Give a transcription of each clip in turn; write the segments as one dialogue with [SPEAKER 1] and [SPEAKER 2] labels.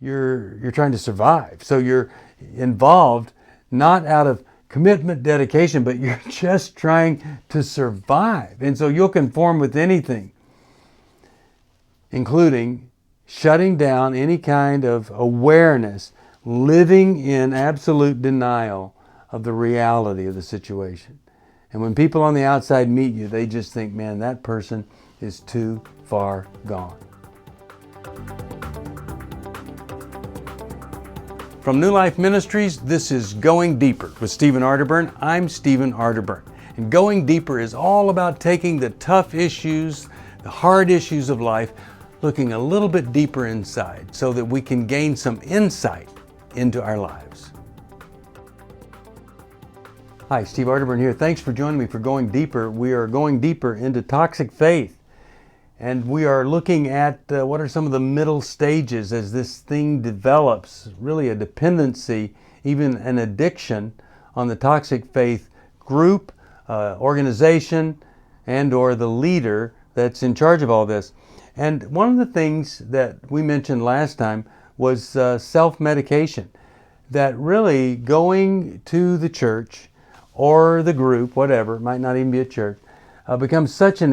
[SPEAKER 1] you're trying to survive. So you're involved not out of commitment, dedication, but you're just trying to survive. And so you'll conform with anything, including shutting down any kind of awareness, living in absolute denial of the reality of the situation. And when people on the outside meet you, they just think, man, that person is too far gone. From New Life Ministries, this is Going Deeper with Stephen Arterburn. I'm Stephen Arterburn. And Going Deeper is all about taking the tough issues, the hard issues of life, looking a little bit deeper inside so that we can gain some insight into our lives. Hi, Steve Arterburn here. Thanks for joining me for Going Deeper. We are going deeper into toxic faith. And we are looking at what are some of the middle stages as this thing develops, really a dependency, even an addiction on the toxic faith group, organization, and or the leader that's in charge of all this. And one of the things that we mentioned last time was self-medication, that really going to the church or the group, whatever, it might not even be a church, becomes such an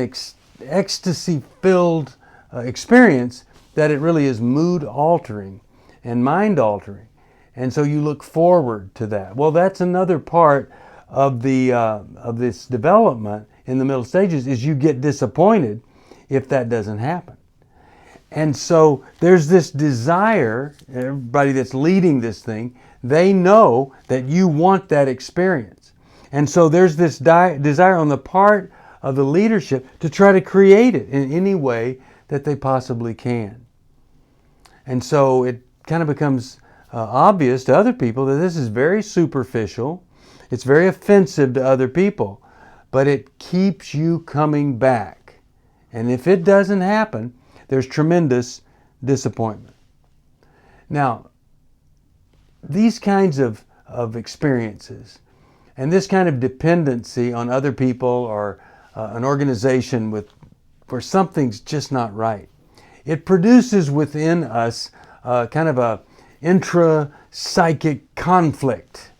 [SPEAKER 1] ecstasy-filled experience that it really is mood-altering and mind-altering. And so you look forward to that. Well, that's another part of this development in the middle stages, is you get disappointed if that doesn't happen. And so there's this desire, everybody that's leading this thing, they know that you want that experience. And so there's this desire on the part of the leadership to try to create it in any way that they possibly can. And so it kind of becomes obvious to other people that this is very superficial, it's very offensive to other people, but it keeps you coming back. And if it doesn't happen, there's tremendous disappointment. Now, these kinds of experiences and this kind of dependency on other people or an organization where something's just not right, it produces within us kind of a intra-psychic conflict.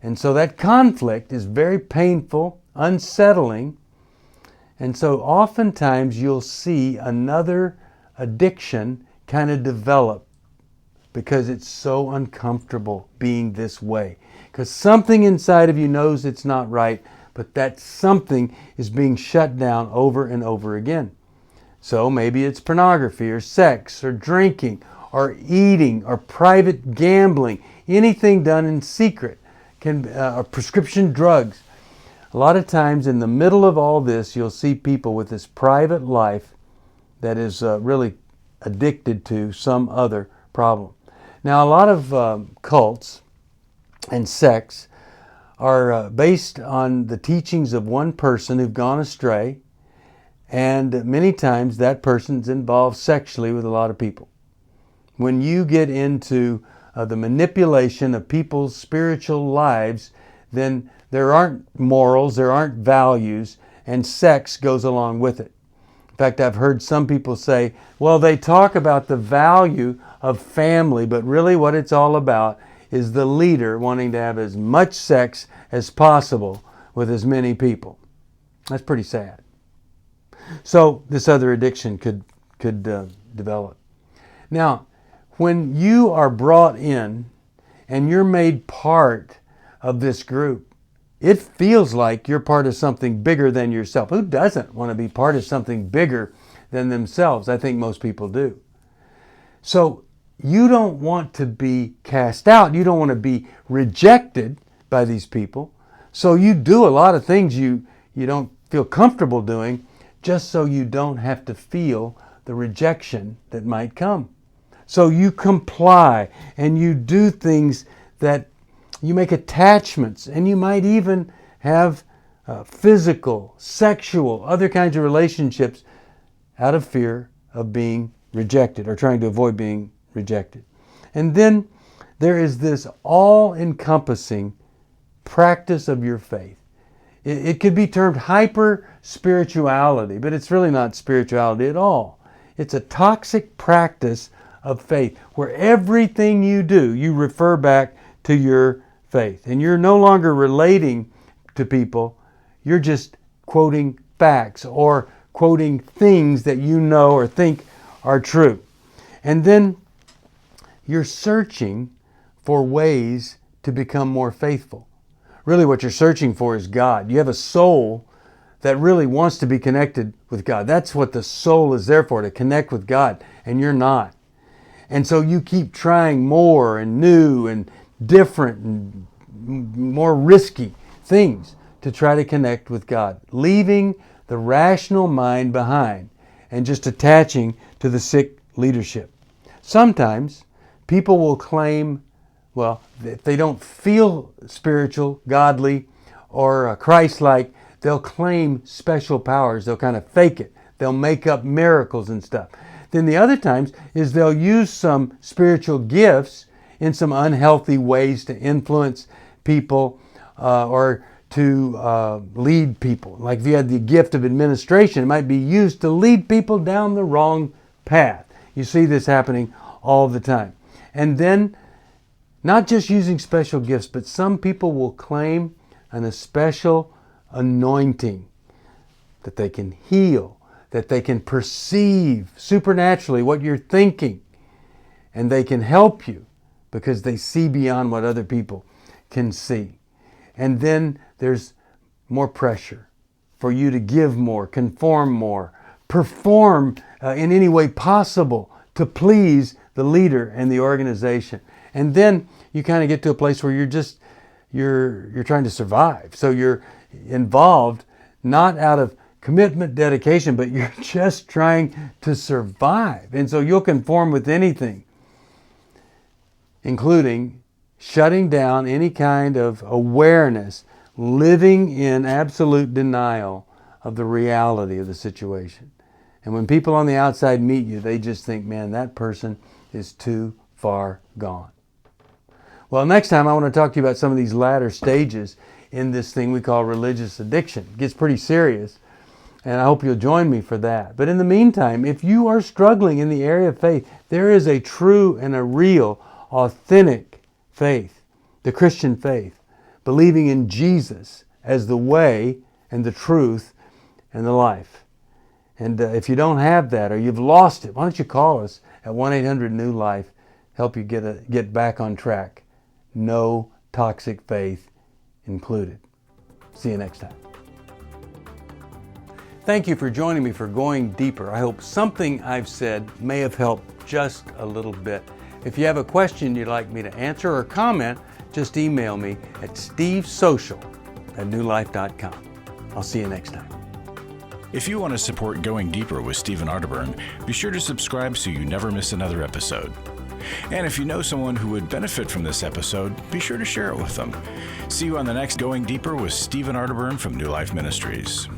[SPEAKER 1] And so that conflict is very painful, unsettling, and so oftentimes you'll see another addiction kind of develop because it's so uncomfortable being this way. Because something inside of you knows it's not right, but that something is being shut down over and over again. So maybe it's pornography or sex or drinking or eating or private gambling, anything done in secret, or prescription drugs. A lot of times in the middle of all this, you'll see people with this private life that is really addicted to some other problem. Now, a lot of cults and sects are based on the teachings of one person who've gone astray, and many times that person's involved sexually with a lot of people. When you get into the manipulation of people's spiritual lives, then there aren't morals, there aren't values, and sex goes along with it. In fact, I've heard some people say, well, they talk about the value of family, but really what it's all about is the leader wanting to have as much sex as possible with as many people. That's pretty sad. So this other addiction could develop. Now, when you are brought in and you're made part of this group, it feels like you're part of something bigger than yourself. Who doesn't want to be part of something bigger than themselves? I think most people do. So you don't want to be cast out. You don't want to be rejected by these people. So you do a lot of things you don't feel comfortable doing just so you don't have to feel the rejection that might come. So you comply and you do things that you make attachments, and you might even have physical, sexual, other kinds of relationships out of fear of being rejected or trying to avoid being rejected. And then there is this all-encompassing practice of your faith. It could be termed hyper-spirituality, but it's really not spirituality at all. It's a toxic practice of faith, where everything you do, you refer back to your faith. And you're no longer relating to people, you're just quoting facts or quoting things that you know or think are true. And then you're searching for ways to become more faithful. Really what you're searching for is God. You have a soul that really wants to be connected with God. That's what the soul is there for, to connect with God, and you're not. And so you keep trying more and new and different and more risky things to try to connect with God, leaving the rational mind behind and just attaching to the sick leadership. Sometimes people will claim, well, if they don't feel spiritual, godly, or Christ-like, they'll claim special powers. They'll kind of fake it. They'll make up miracles and stuff. Then the other times is they'll use some spiritual gifts in some unhealthy ways to influence people or to lead people. Like if you had the gift of administration, it might be used to lead people down the wrong path. You see this happening all the time. And then not just using special gifts, but some people will claim a special anointing that they can heal, that they can perceive supernaturally what you're thinking, and they can help you because they see beyond what other people can see. And then there's more pressure for you to give more, conform more, perform in any way possible to please the leader and the organization. And then you kind of get to a place where you're trying to survive. So you're involved not out of commitment, dedication, but you're just trying to survive. And so you'll conform with anything, including shutting down any kind of awareness, living in absolute denial of the reality of the situation. And when people on the outside meet you, they just think, man, that person is too far gone. Well, next time I want to talk to you about some of these latter stages in this thing we call religious addiction. It gets pretty serious, and I hope you'll join me for that. But in the meantime, if you are struggling in the area of faith, there is a true and a real, authentic faith, the Christian faith, believing in Jesus as the way and the truth and the life. And if you don't have that or you've lost it, why don't you call us at 1-800-NEW-LIFE, help you get back on track. No toxic faith included. See you next time. Thank you for joining me for Going Deeper. I hope something I've said may have helped just a little bit. If you have a question you'd like me to answer or comment, just email me at stevesocial@newlife.com. I'll see you next time.
[SPEAKER 2] If you want to support Going Deeper with Stephen Arterburn, be sure to subscribe so you never miss another episode. And if you know someone who would benefit from this episode, be sure to share it with them. See you on the next Going Deeper with Stephen Arterburn from New Life Ministries.